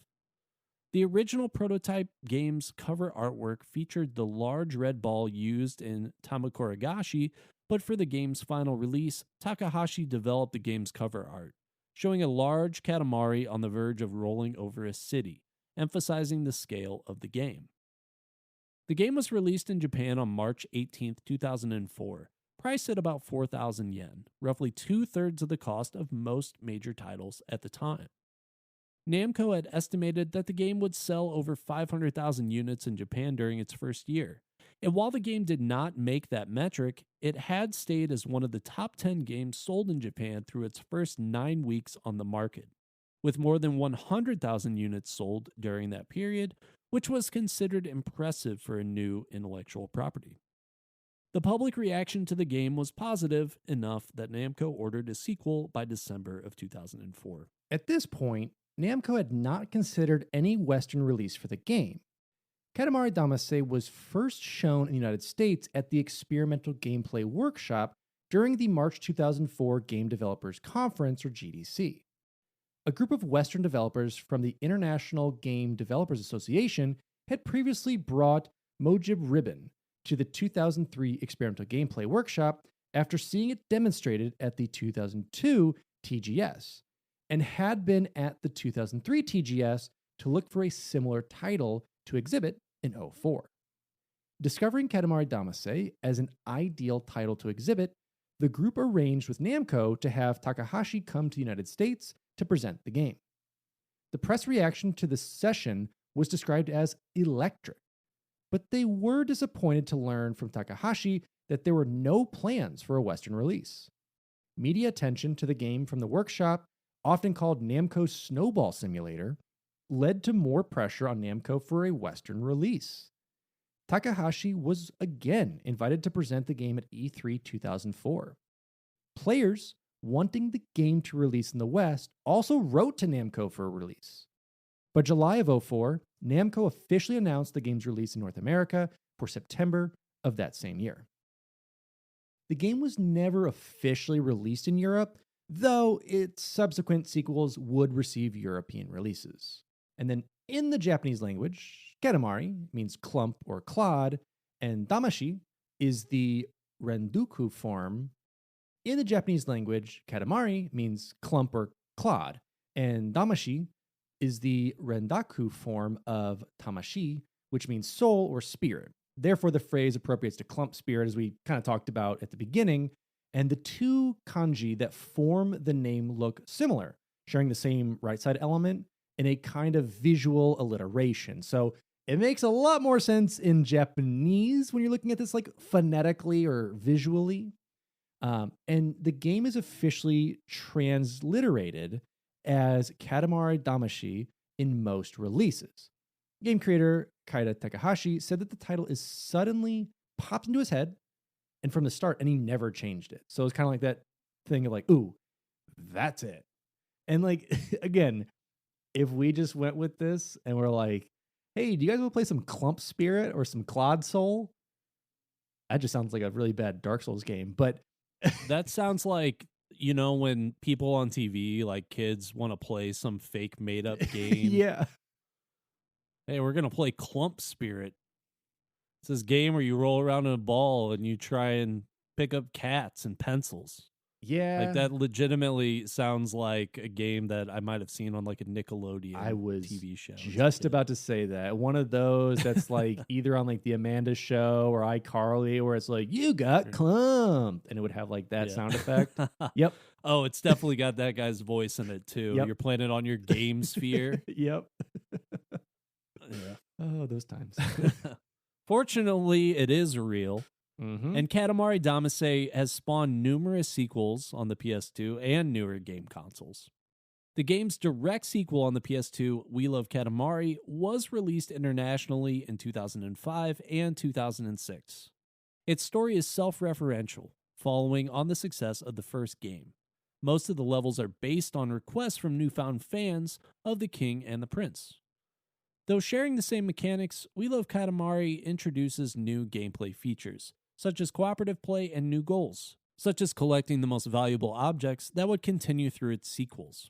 The original prototype game's cover artwork featured the large red ball used in Tamakoragashi, but for the game's final release, Takahashi developed the game's cover art, showing a large Katamari on the verge of rolling over a city, emphasizing the scale of the game. The game was released in Japan on March 18, 2004, priced at about 4,000 yen, roughly 2/3 of the cost of most major titles at the time. Namco had estimated that the game would sell over 500,000 units in Japan during its first year, And while the game did not make that metric, it had stayed as one of the top 10 games sold in Japan through its first 9 weeks on the market, with more than 100,000 units sold during that period, which was considered impressive for a new intellectual property. The public reaction to the game was positive enough that Namco ordered a sequel by December of 2004. At this point, Namco had not considered any Western release for the game. Katamari Damacy was first shown in the United States at the Experimental Gameplay Workshop during the March 2004 Game Developers Conference, or GDC. A group of Western developers from the International Game Developers Association had previously brought Mojib Ribbon to the 2003 Experimental Gameplay Workshop after seeing it demonstrated at the 2002 TGS, and had been at the 2003 TGS to look for a similar title to exhibit in 2004. Discovering Katamari Damacy as an ideal title to exhibit, the group arranged with Namco to have Takahashi come to the United States to present the game. The press reaction to the session was described as electric, but they were disappointed to learn from Takahashi that there were no plans for a Western release. Media attention to the game from the workshop, often called Namco's Snowball Simulator, led to more pressure on Namco for a Western release. Takahashi was again invited to present the game at E3 2004. Players wanting the game to release in the West also wrote to Namco for a release. By July of 2004, Namco officially announced the game's release in North America for September of that same year. The game was never officially released in Europe, though its subsequent sequels would receive European releases. And then in the Japanese language, Katamari means clump or clod, and Damacy is the rendaku form. In the Japanese language, Katamari means clump or clod, and Damacy is the rendaku form of tamashi, which means soul or spirit. Therefore, the phrase appropriates to clump spirit, as we kind of talked about at the beginning, and the two kanji that form the name look similar, sharing the same right side element in a kind of visual alliteration. So it makes a lot more sense in Japanese when you're looking at this like phonetically or visually. And the game is officially transliterated as Katamari Damacy in most releases. Game creator Kaida Takahashi said that the title is suddenly popped into his head and from the start, and he never changed it. So it's kind of like that thing of like, ooh, that's it. And like, again, if we just went with this and we're like, hey, do you guys want to play some Clump Spirit or some Clod Soul? That just sounds like a really bad Dark Souls game. But that sounds like, you know, when people on TV, like kids, want to play some fake made up game. Yeah. Hey, we're going to play Clump Spirit. It's this game where you roll around in a ball and you try and pick up cats and pencils. Yeah. Like that legitimately sounds like a game that I might have seen on like a Nickelodeon TV show. Just about to say that. One of those that's like either on like the Amanda Show or iCarly, where it's like, you got clumped. And it would have like that sound effect. Yep. Oh, it's definitely got that guy's voice in it too. Yep. You're playing it on your game sphere. Yep. Yeah. Oh, those times. Fortunately, it is real. Mm-hmm. And Katamari Damacy has spawned numerous sequels on the PS2 and newer game consoles. The game's direct sequel on the PS2, We Love Katamari, was released internationally in 2005 and 2006. Its story is self-referential, following on the success of the first game. Most of the levels are based on requests from newfound fans of the King and the Prince. Though sharing the same mechanics, We Love Katamari introduces new gameplay features, such as cooperative play and new goals, such as collecting the most valuable objects that would continue through its sequels.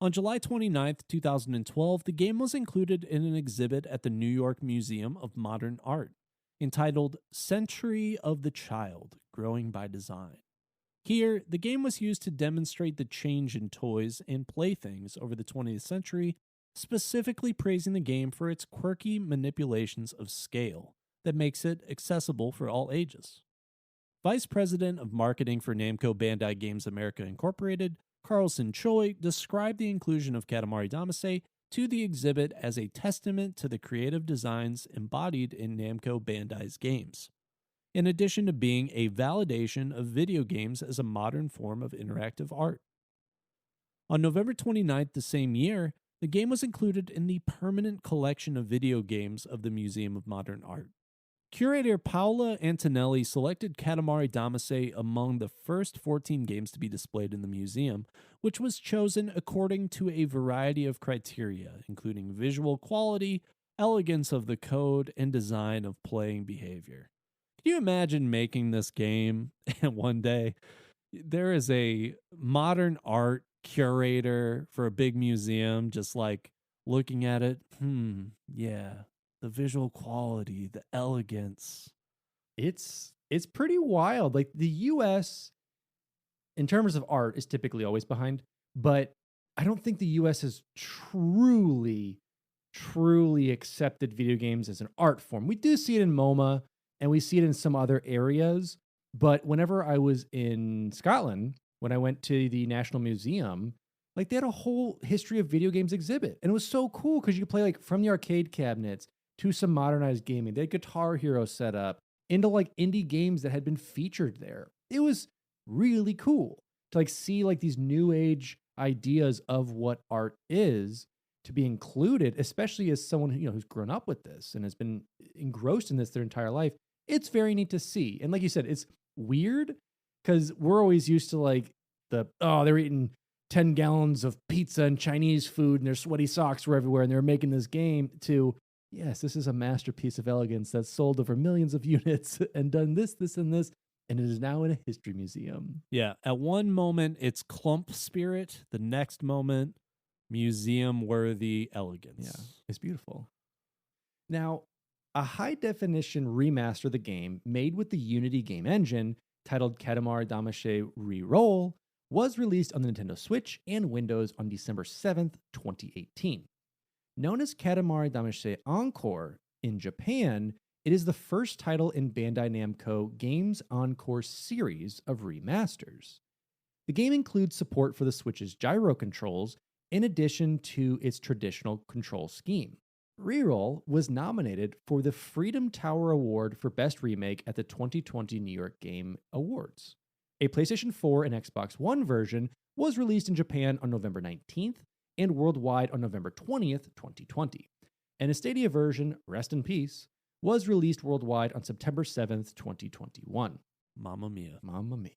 On July 29, 2012, the game was included in an exhibit at the New York Museum of Modern Art, entitled Century of the Child, Growing by Design. Here, the game was used to demonstrate the change in toys and playthings over the 20th century, specifically praising the game for its quirky manipulations of scale that makes it accessible for all ages. Vice President of Marketing for Namco Bandai Games America Incorporated, Carlson Choi, described the inclusion of Katamari Damacy to the exhibit as a testament to the creative designs embodied in Namco Bandai's games, in addition to being a validation of video games as a modern form of interactive art. On November 29th the same year, the game was included in the permanent collection of video games of the Museum of Modern Art. Curator Paola Antonelli selected Katamari Damacy among the first 14 games to be displayed in the museum, which was chosen according to a variety of criteria, including visual quality, elegance of the code, and design of playing behavior. Can you imagine making this game and one day there is a modern art curator for a big museum just like looking at it? Yeah. The visual quality, the elegance. It's pretty wild. Like the US, in terms of art, is typically always behind, but I don't think the US has truly accepted video games as an art form. We do see it in MoMA and we see it in some other areas, but whenever I was in Scotland, when I went to the National Museum, like they had a whole history of video games exhibit, and it was so cool because you could play like from the arcade cabinets to some modernized gaming. They had Guitar Hero set up into like indie games that had been featured there. It was really cool to like see like these new age ideas of what art is to be included, especially as someone who's grown up with this and has been engrossed in this their entire life. It's very neat to see. And like you said, it's weird because we're always used to like they're eating 10 gallons of pizza and Chinese food and their sweaty socks were everywhere and they're making this game to, yes, this is a masterpiece of elegance that's sold over millions of units and done this, and this, and it is now in a history museum. Yeah, at one moment it's clump spirit, the next moment museum-worthy elegance. Yeah, it's beautiful. Now, a high-definition remaster of the game made with the Unity game engine, titled Katamari Damacy Re-Roll, was released on the Nintendo Switch and Windows on December 7th, 2018. Known as Katamari Damacy Encore in Japan, it is the first title in Bandai Namco Games Encore series of remasters. The game includes support for the Switch's gyro controls in addition to its traditional control scheme. Reroll was nominated for the Freedom Tower Award for Best Remake at the 2020 New York Game Awards. A PlayStation 4 and Xbox One version was released in Japan on November 19th and worldwide on November 20th, 2020. And a Stadia version, Rest in Peace, was released worldwide on September 7th, 2021. Mamma mia. Mamma mia.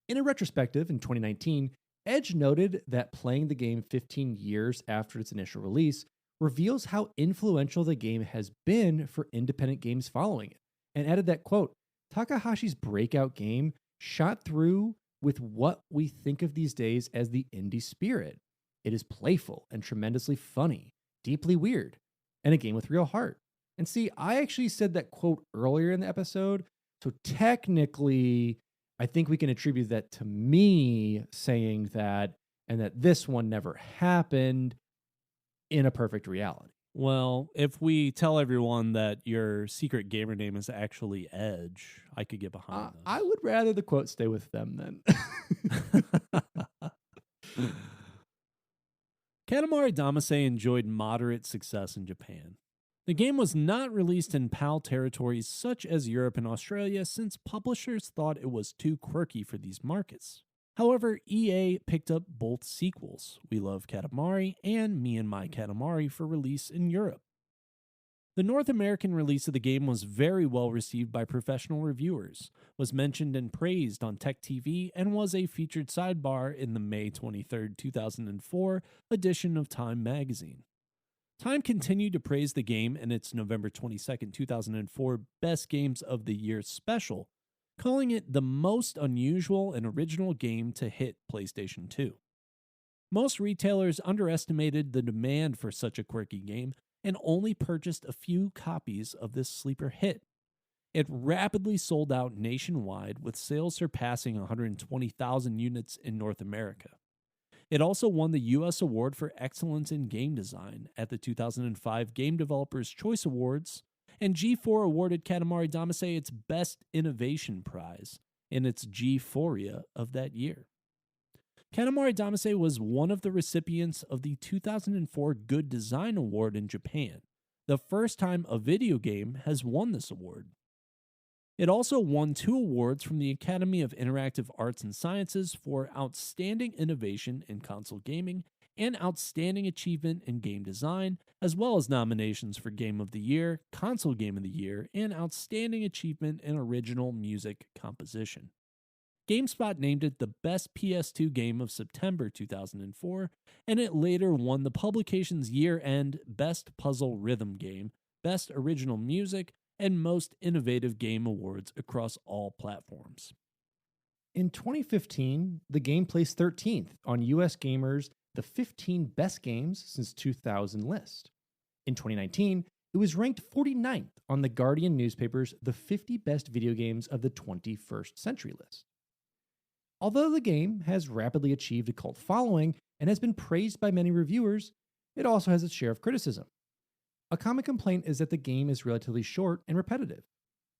In a retrospective in 2019, Edge noted that playing the game 15 years after its initial release reveals how influential the game has been for independent games following it, and added that, quote, Takahashi's breakout game shot through with what we think of these days as the indie spirit. It is playful and tremendously funny, deeply weird, and a game with real heart. And see, I actually said that quote earlier in the episode, so technically, I think we can attribute that to me saying that, and that this one never happened in a perfect reality. Well, if we tell everyone that your secret gamer name is actually Edge, I could get behind this. I would rather the quote stay with them then. Katamari Damacy enjoyed moderate success in Japan. The game was not released in PAL territories such as Europe and Australia since publishers thought it was too quirky for these markets. However, EA picked up both sequels, We Love Katamari and Me and My Katamari, for release in Europe. The North American release of the game was very well received by professional reviewers, was mentioned and praised on Tech TV, and was a featured sidebar in the May 23, 2004 edition of Time magazine. Time continued to praise the game in its November 22, 2004 Best Games of the Year special, calling it the most unusual and original game to hit PlayStation 2. Most retailers underestimated the demand for such a quirky game and only purchased a few copies of this sleeper hit. It rapidly sold out nationwide, with sales surpassing 120,000 units in North America. It also won the U.S. Award for Excellence in Game Design at the 2005 Game Developers' Choice Awards, and G4 awarded Katamari Damacy its Best Innovation Prize in its G4ia of that year. Katamari Damacy was one of the recipients of the 2004 Good Design Award in Japan, the first time a video game has won this award. It also won 2 awards from the Academy of Interactive Arts and Sciences for Outstanding Innovation in Console Gaming and Outstanding Achievement in Game Design, as well as nominations for Game of the Year, Console Game of the Year, and Outstanding Achievement in Original Music Composition. GameSpot named it the best PS2 game of September 2004, and it later won the publication's year-end Best Puzzle Rhythm Game, Best Original Music, and Most Innovative Game awards across all platforms. In 2015, the game placed 13th on US Gamer's The 15 Best Games Since 2000 list. In 2019, it was ranked 49th on The Guardian newspaper's The 50 Best Video Games of the 21st Century list. Although the game has rapidly achieved a cult following and has been praised by many reviewers, it also has its share of criticism. A common complaint is that the game is relatively short and repetitive.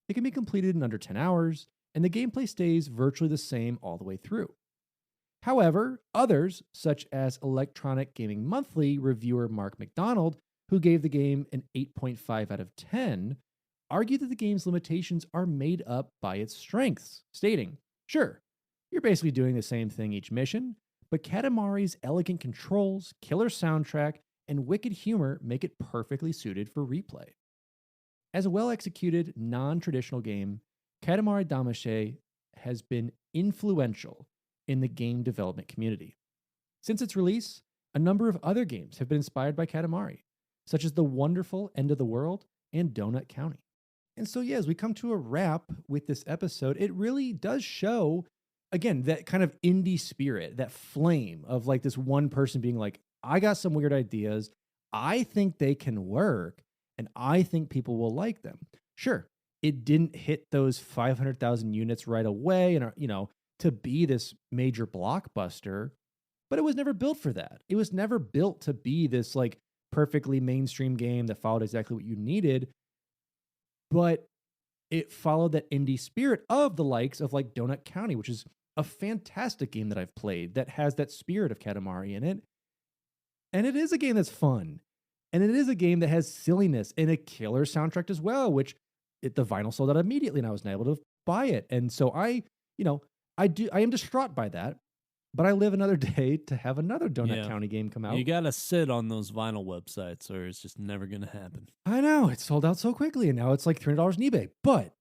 It can be completed in under 10 hours, and the gameplay stays virtually the same all the way through. However, others, such as Electronic Gaming Monthly reviewer Mark McDonald, who gave the game an 8.5 out of 10, argue that the game's limitations are made up by its strengths, stating, "Sure, you're basically doing the same thing each mission, but Katamari's elegant controls, killer soundtrack, and wicked humor make it perfectly suited for replay." As a well-executed, non-traditional game, Katamari Damacy has been influential in the game development community. Since its release, a number of other games have been inspired by Katamari, such as the wonderful End of the World and Donut County. And so, as we come to a wrap with this episode, it really does show, again, that kind of indie spirit, that flame of like this one person being like, I got some weird ideas. I think they can work, and I think people will like them. Sure, it didn't hit those 500,000 units right away, and to be this major blockbuster, but it was never built for that. It was never built to be this like perfectly mainstream game that followed exactly what you needed, but it followed that indie spirit of the likes of like Donut County, which is a fantastic game that I've played that has that spirit of Katamari in it. And it is a game that's fun. And it is a game that has silliness and a killer soundtrack as well, which the vinyl sold out immediately and I was not able to buy it. And so I am distraught by that, but I live another day to have another Donut County game come out. You got to sit on those vinyl websites or it's just never going to happen. I know, it sold out so quickly and now it's like $300 on eBay. But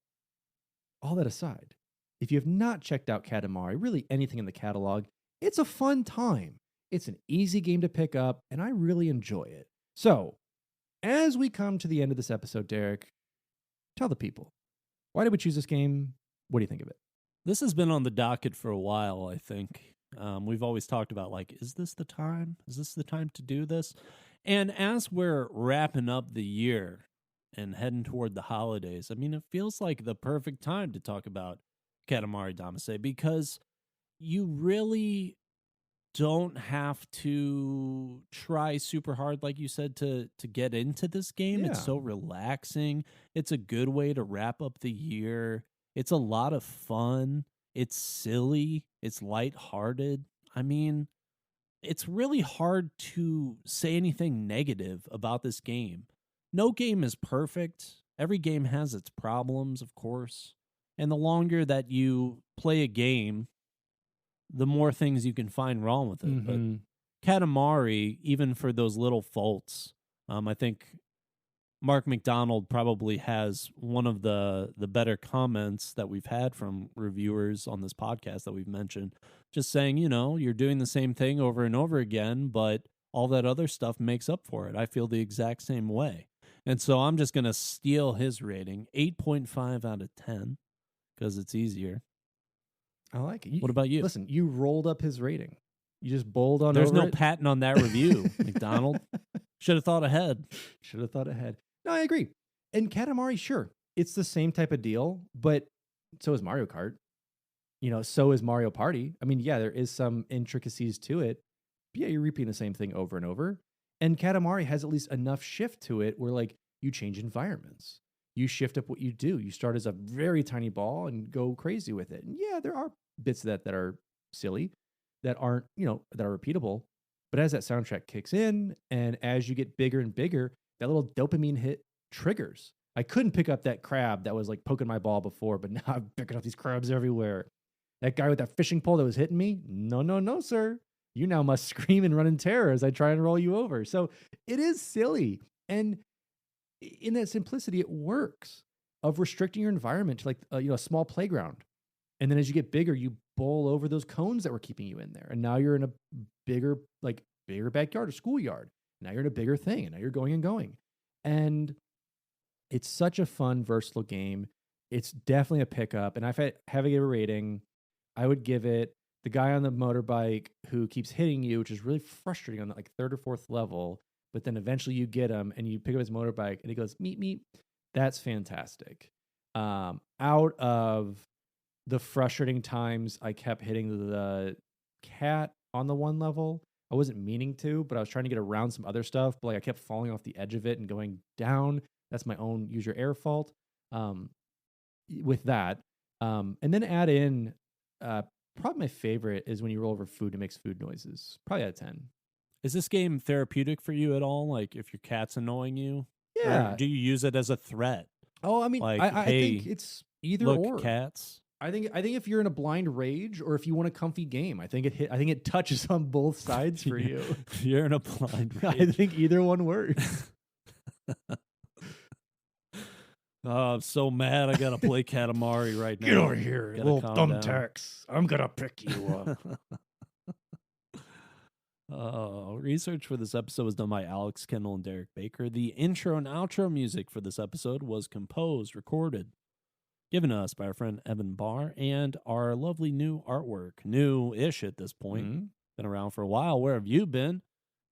all that aside, if you have not checked out Katamari, really anything in the catalog, it's a fun time. It's an easy game to pick up, and I really enjoy it. So, as we come to the end of this episode, Derek, tell the people, why did we choose this game? What do you think of it? This has been on the docket for a while, I think. We've always talked about, like, is this the time? Is this the time to do this? And as we're wrapping up the year and heading toward the holidays, I mean, it feels like the perfect time to talk about Katamari Damacy because you really don't have to try super hard, like you said, to get into this game. Yeah. It's so relaxing. It's a good way to wrap up the year. It's a lot of fun. It's silly. It's lighthearted. I mean, it's really hard to say anything negative about this game. No game is perfect. Every game has its problems, of course. And the longer that you play a game, the more things you can find wrong with it. Mm-hmm. But Katamari, even for those little faults, I think Mark McDonald probably has one of the better comments that we've had from reviewers on this podcast that we've mentioned, just saying, you're doing the same thing over and over again, but all that other stuff makes up for it. I feel the exact same way. And so I'm just going to steal his rating, 8.5 out of 10, because it's easier. I like it. What about you? Listen, you rolled up his rating. You just bowled on There's over no it. patent on that review, McDonald. Should have thought ahead. Should have thought ahead. No, I agree. And Katamari, sure, it's the same type of deal, but so is Mario Kart. So is Mario Party. I mean, yeah, there is some intricacies to it. But yeah, you're repeating the same thing over and over. And Katamari has at least enough shift to it where, like, you change environments. You shift up what you do. You start as a very tiny ball and go crazy with it. And yeah, there are bits of that are silly. that aren't, that are repeatable. But as that soundtrack kicks in, and as you get bigger and bigger, that little dopamine hit triggers. I couldn't pick up that crab that was like poking my ball before, but now I'm picking up these crabs everywhere. That guy with that fishing pole that was hitting me, no, sir. You now must scream and run in terror as I try and roll you over. So it is silly. And in that simplicity, it works of restricting your environment to like, a small playground. And then as you get bigger, you bowl over those cones that were keeping you in there. And now you're in a bigger backyard or schoolyard. Now you're in a bigger thing. And now you're going and going. And it's such a fun, versatile game. It's definitely a pickup. And if I have to give a rating, I would give it the guy on the motorbike who keeps hitting you, which is really frustrating on the like third or fourth level. But then eventually you get him and you pick up his motorbike and he goes, meet me. That's fantastic. Out of the frustrating times I kept hitting the cat on the one level. I wasn't meaning to, but I was trying to get around some other stuff. But like I kept falling off the edge of it and going down. That's my own use your air fault. With that. And then add in, probably my favorite is when you roll over food, it makes food noises. Probably out of 10. Is this game therapeutic for you at all? Like if your cat's annoying you? Yeah. Or do you use it as a threat? Oh, I mean, like, I hey, think it's either look, or. Cats. I think if you're in a blind rage or if you want a comfy game, I think it touches on both sides for you. You're in a blind rage. I think either one works. Oh, I'm so mad. I gotta play Katamari right now. Get over here, Gotta little calm down. thumbtacks. I'm gonna pick you up. Research for this episode was done by Alex Kendall and Derek Baker. The intro and outro music for this episode was composed, recorded, given to us by our friend Evan Barr, and our lovely new artwork, new-ish at this point, been around for a while. Where have you been?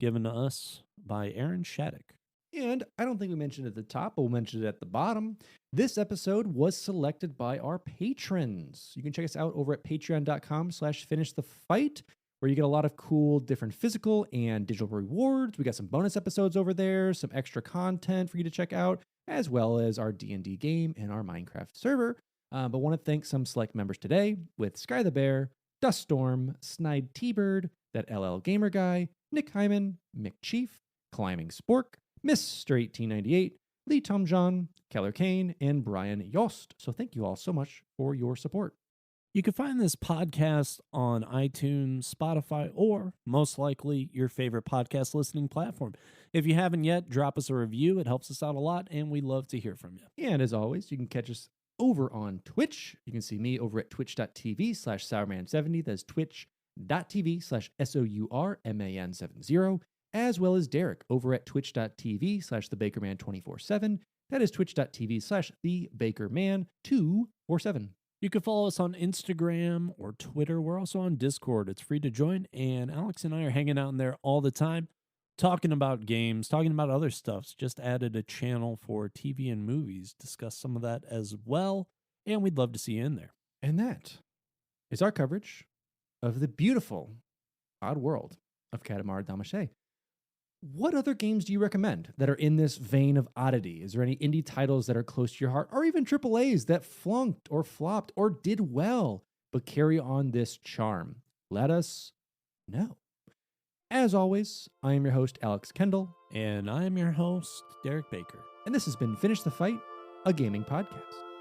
Given to us by Aaron Shattuck. And I don't think we mentioned it at the top, but we'll mention it at the bottom. This episode was selected by our patrons. You can check us out over at patreon.com/finishthefight, where you get a lot of cool different physical and digital rewards. We got some bonus episodes over there, some extra content for you to check out, as well as our D&D game and our Minecraft server. But want to thank some select members today with Sky the Bear, Duststorm, Snide T-Bird, that LL Gamer Guy, Nick Hyman, Mick Chief, Climbing Spork, Mr. 1898, Lee Tomjohn, Keller Kane, and Brian Yost. So thank you all so much for your support. You can find this podcast on iTunes, Spotify, or most likely your favorite podcast listening platform. If you haven't yet, drop us a review. It helps us out a lot, and we love to hear from you. And as always, you can catch us over on Twitch. You can see me over at twitch.tv/sourman70. That's twitch.tv/sourman70. As well as Derek over at twitch.tv/thebakerman247. That is twitch.tv/thebakerman247. You can follow us on Instagram or Twitter. We're also on Discord. It's free to join, and Alex and I are hanging out in there all the time, talking about games, talking about other stuff. Just added a channel for TV and movies. Discuss some of that as well, and we'd love to see you in there. And that is our coverage of the beautiful odd world of Katamari Damacy. What other games do you recommend that are in this vein of oddity? Is there any indie titles that are close to your heart, or even AAAs that flunked or flopped or did well but carry on this charm? Let us know. As always, I am your host, Alex Kendall. And I am your host, Derek Baker. And this has been Finish the Fight, a gaming podcast.